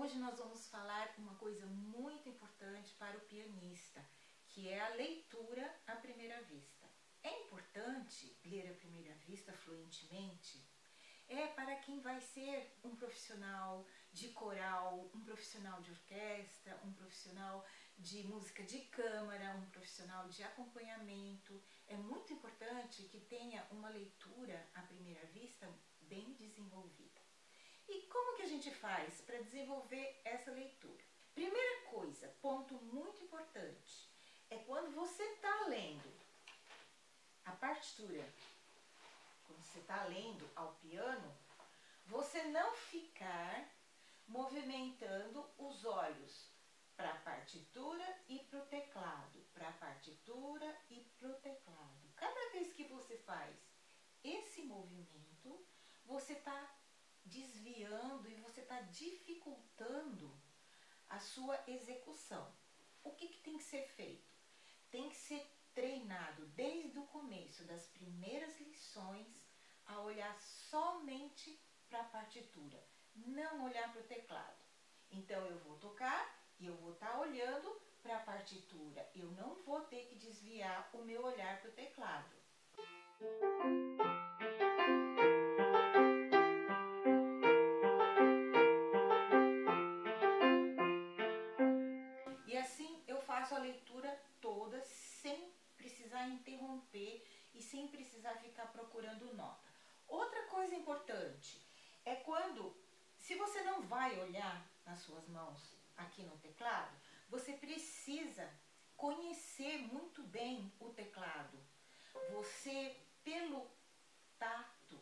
hoje nós vamos falar uma coisa muito importante para o pianista, que é a leitura à primeira vista. É importante ler à primeira vista fluentemente? É para quem vai ser um profissional de coral, um profissional de orquestra, um profissional de música de câmara, um profissional de acompanhamento. É muito importante que tenha uma leitura à primeira vista bem desenvolvida. E como que a gente faz para desenvolver essa leitura? Primeira coisa, ponto muito importante, é quando você está lendo a partitura, quando você está lendo ao piano, você não ficar movimentando os olhos para a partitura e para o teclado, para a partitura e para o teclado. Cada vez que você faz esse movimento, você está desviando e você está dificultando a sua execução. O que tem que ser feito? Tem que ser treinado desde o começo das primeiras lições a olhar somente para a partitura, não olhar para o teclado. Então eu vou tocar e eu vou estar olhando para a partitura, eu não vou ter que desviar o meu olhar para o teclado. E assim eu faço a leitura toda sem precisar interromper e sem precisar ficar procurando nota. Outra coisa importante é quando, se você não vai olhar nas suas mãos aqui no teclado, você precisa conhecer muito bem o teclado. Você, pelo tato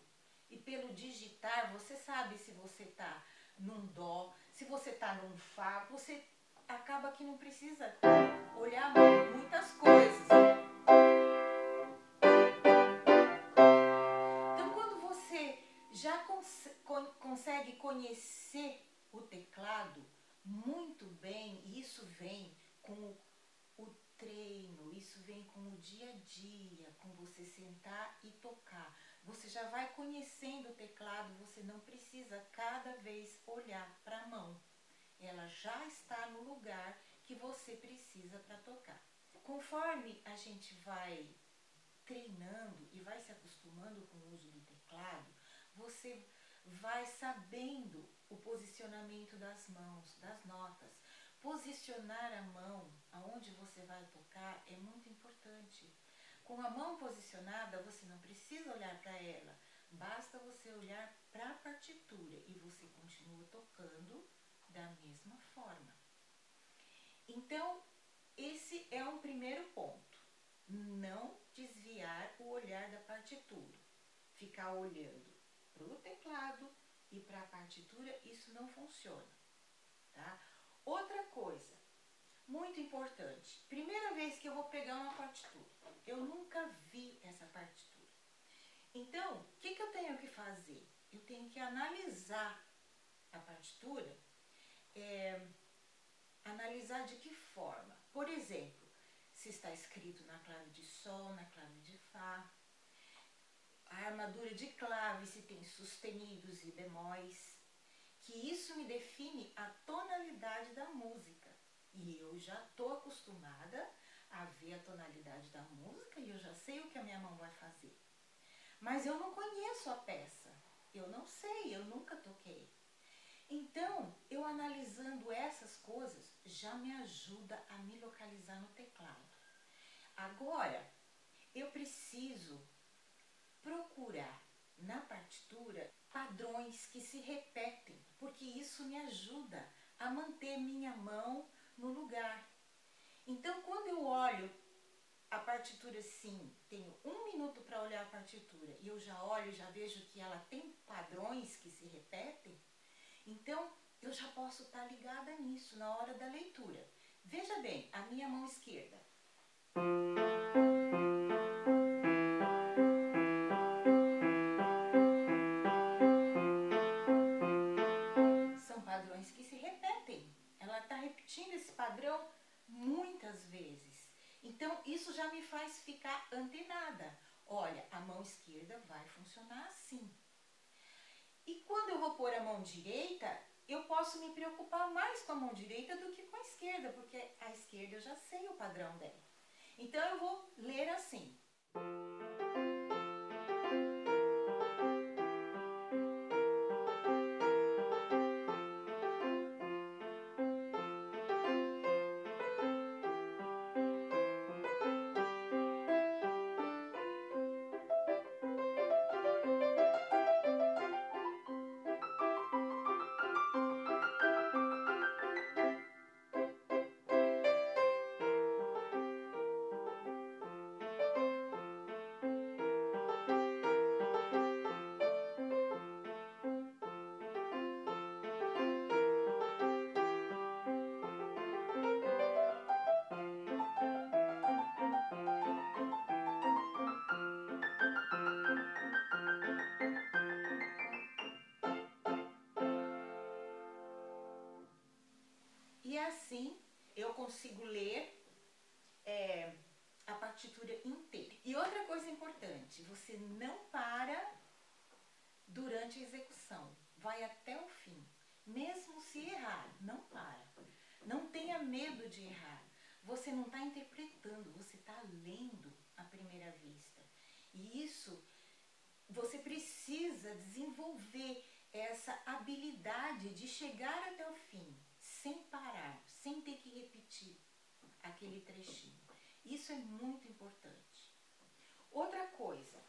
e pelo digitar, você sabe se você está num dó, se você está num fá, você acaba que não precisa olhar muitas coisas. Então, quando você já consegue conhecer o teclado muito bem, e isso vem com o treino, isso vem com o dia a dia, com você sentar e tocar. Você já vai conhecendo o teclado, você não precisa cada vez olhar para a mão. Ela já está no lugar que você precisa para tocar. Conforme a gente vai treinando e vai se acostumando com o uso do teclado, você vai sabendo o posicionamento das mãos, das notas. Posicionar a mão aonde você vai tocar é muito importante. Com a mão posicionada, você não precisa olhar para ela, basta você olhar para a partitura e você continua tocando da mesma forma. Então, esse é um primeiro ponto. Não desviar o olhar da partitura. Ficar olhando para o teclado e para a partitura, isso não funciona, tá? Outra coisa, muito importante. Primeira vez que eu vou pegar uma partitura, eu nunca vi essa partitura. Então, o que eu tenho que fazer? Eu tenho que analisar a partitura. Analisar de que forma? Por exemplo, se está escrito na clave de sol, na clave de fá, a armadura de clave, se tem sustenidos e bemóis, que isso me define a tonalidade da música. E eu já estou acostumada a ver a tonalidade da música e eu já sei o que a minha mão vai fazer. Mas eu não conheço a peça, eu não sei, eu nunca toquei. Então, eu analisando essas coisas já me ajuda a me localizar no teclado. Agora, eu preciso procurar na partitura padrões que se repetem, porque isso me ajuda a manter minha mão no lugar. Então, quando eu olho a partitura assim, tenho 1 minuto para olhar a partitura e eu já olho e já vejo que ela tem padrões que se repetem, então, eu já posso estar ligada nisso na hora da leitura. Veja bem, a minha mão esquerda. São padrões que se repetem. Ela está repetindo esse padrão muitas vezes. Então, isso já me faz ficar antenada. Olha, a mão esquerda vai funcionar assim. E quando eu vou pôr a mão direita, eu posso me preocupar ocupar mais com a mão direita do que com a esquerda, porque a esquerda eu já sei o padrão dela. Então eu vou ler assim. E assim eu consigo ler a partitura inteira. E outra coisa importante, você não para durante a execução, vai até o fim. Mesmo se errar, não para. Não tenha medo de errar. Você não está interpretando, você está lendo à primeira vista. E isso, você precisa desenvolver essa habilidade de chegar até o fim, sem parar, sem ter que repetir aquele trechinho. Isso é muito importante. Outra coisa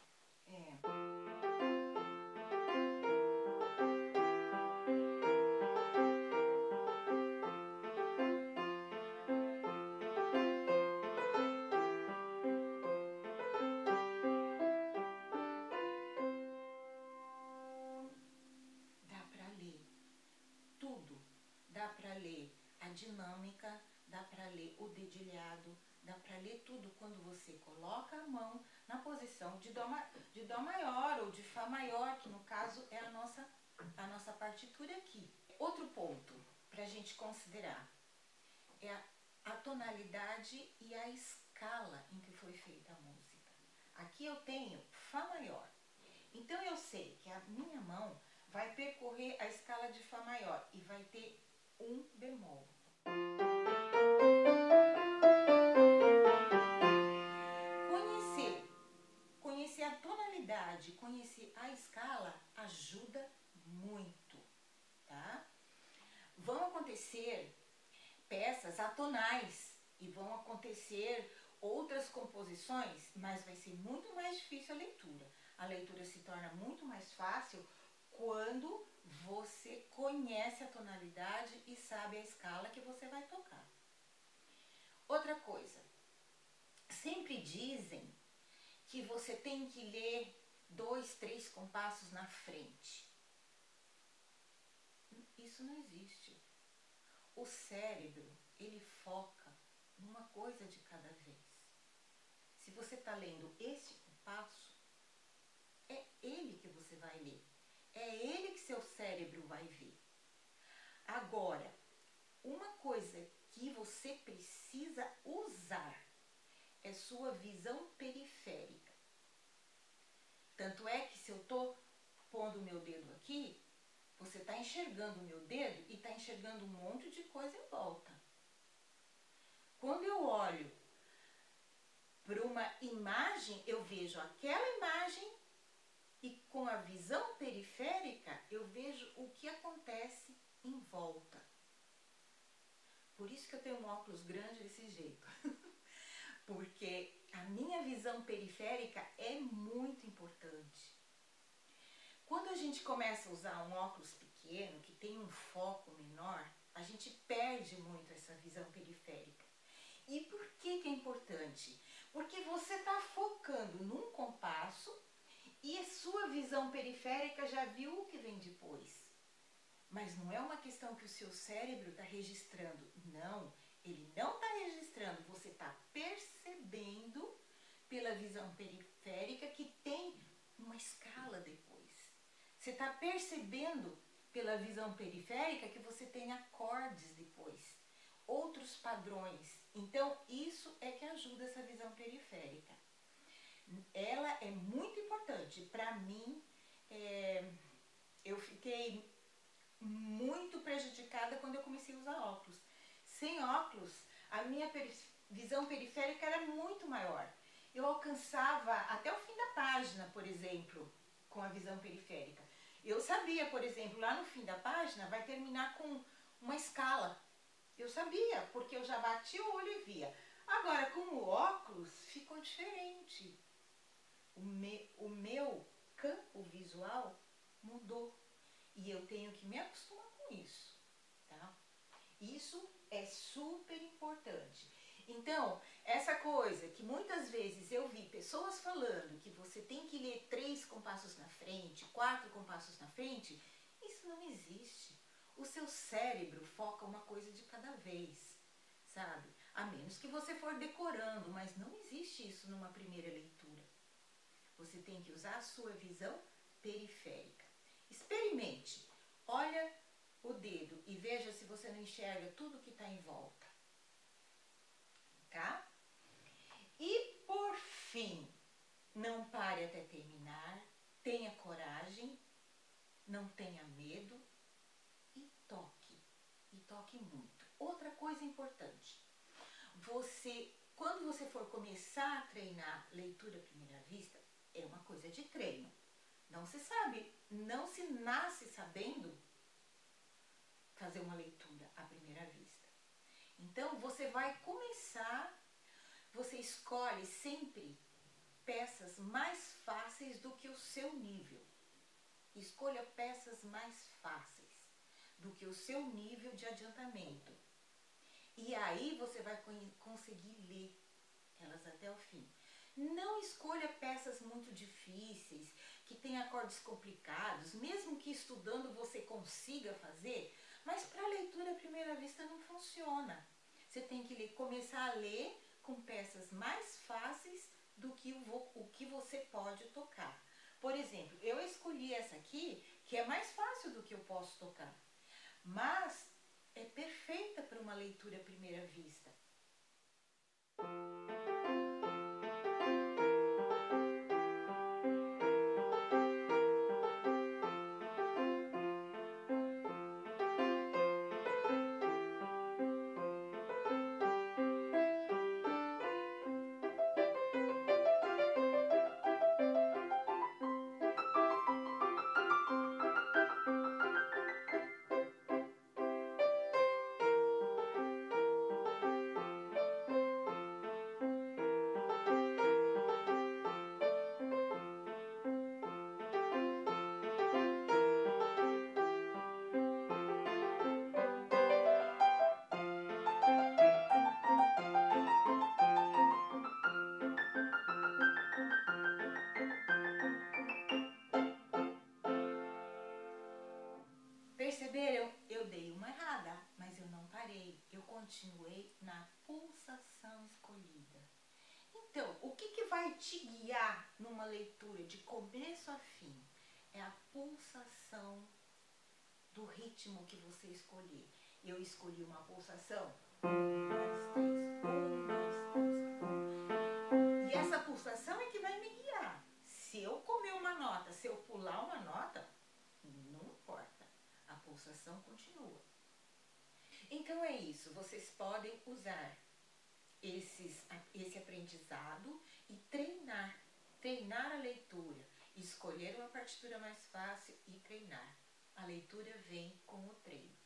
dá para ler tudo. Dá para ler a dinâmica, dá para ler o dedilhado, dá para ler tudo quando você coloca a mão na posição de dó maior ou de fá maior, que no caso é a nossa partitura aqui. Outro ponto para a gente considerar é a tonalidade e a escala em que foi feita a música. Aqui eu tenho fá maior, então eu sei que a minha mão vai percorrer a escala de fá maior e vai ter um bemol. Conhecer a tonalidade, conhecer a escala ajuda muito, tá? Vão acontecer peças atonais e vão acontecer outras composições, mas vai ser muito mais difícil a leitura. A leitura se torna muito mais fácil quando você conhece a tonalidade e sabe a escala que você vai tocar. Outra coisa, sempre dizem que você tem que ler 2, 3 compassos na frente. Isso não existe. O cérebro, ele foca numa coisa de cada vez. Se você está lendo esse compasso, é ele que você vai ler. É ele que seu cérebro vai ver. Agora, uma coisa que você precisa usar é sua visão periférica. Tanto é que se eu estou pondo o meu dedo aqui, você está enxergando o meu dedo e está enxergando um monte de coisa em volta. Quando eu olho para uma imagem, eu vejo aquela imagem e com a visão periférica eu vejo o que acontece em volta. Por isso que eu tenho um óculos grande desse jeito. Porque a minha visão periférica é muito importante. Quando a gente começa a usar um óculos pequeno, que tem um foco menor, a gente perde muito essa visão periférica. E por que é importante? Porque você está focando num compasso e a sua visão periférica já viu o que vem depois. Mas não é uma questão que o seu cérebro está registrando. Não, ele não está registrando. Você está percebendo pela visão periférica que tem uma escala depois. Você está percebendo pela visão periférica que você tem acordes depois, outros padrões. Então, isso é que ajuda essa visão periférica. Ela é muito importante. Para mim, eu fiquei muito prejudicada quando eu sem óculos, a minha visão periférica era muito maior. Eu alcançava até o fim da página, por exemplo, com a visão periférica. Eu sabia, por exemplo, lá no fim da página vai terminar com uma escala. Eu sabia, porque eu já bati o olho e via. Agora, com o óculos, ficou diferente. O meu campo visual mudou. E eu tenho que me acostumar com isso, tá? Isso é super importante. Então, essa coisa que muitas vezes eu vi pessoas falando que você tem que ler 3 compassos na frente, 4 compassos na frente, isso não existe. O seu cérebro foca uma coisa de cada vez, sabe? A menos que você for decorando, mas não existe isso numa primeira leitura. Você tem que usar a sua visão periférica. Experimente. Olha o dedo e veja se você não enxerga tudo que está em volta. Tá? E por fim, não pare até terminar, tenha coragem, não tenha medo e toque muito. Outra coisa importante, quando você for começar a treinar leitura à primeira vista, é uma coisa de treino. Não se sabe, não se nasce sabendo fazer uma leitura à primeira vista. Então, você vai começar, você escolhe sempre peças mais fáceis do que o seu nível. Escolha peças mais fáceis do que o seu nível de adiantamento. E aí você vai conseguir ler elas até o fim. Não escolha peças muito difíceis, que têm acordes complicados, mesmo que estudando você consiga fazer, mas para a leitura à primeira vista não funciona. Você tem que começar a ler com peças mais fáceis do que o que você pode tocar. Por exemplo, eu escolhi essa aqui, que é mais fácil do que eu posso tocar, mas é perfeita para uma leitura à primeira vista. Perceberam? Eu dei uma errada, mas eu não parei. Eu continuei na pulsação escolhida. Então, o que vai te guiar numa leitura de começo a fim? É a pulsação do ritmo que você escolher. Eu escolhi uma pulsação 1, 2, 3, 1, 2, 3, 1. E essa pulsação é que vai me guiar. Se eu comer uma nota, se eu pular uma nota, não importa. A pulsação continua. Então é isso. Vocês podem usar esse aprendizado e treinar a leitura, escolher uma partitura mais fácil e treinar. A leitura vem com o treino.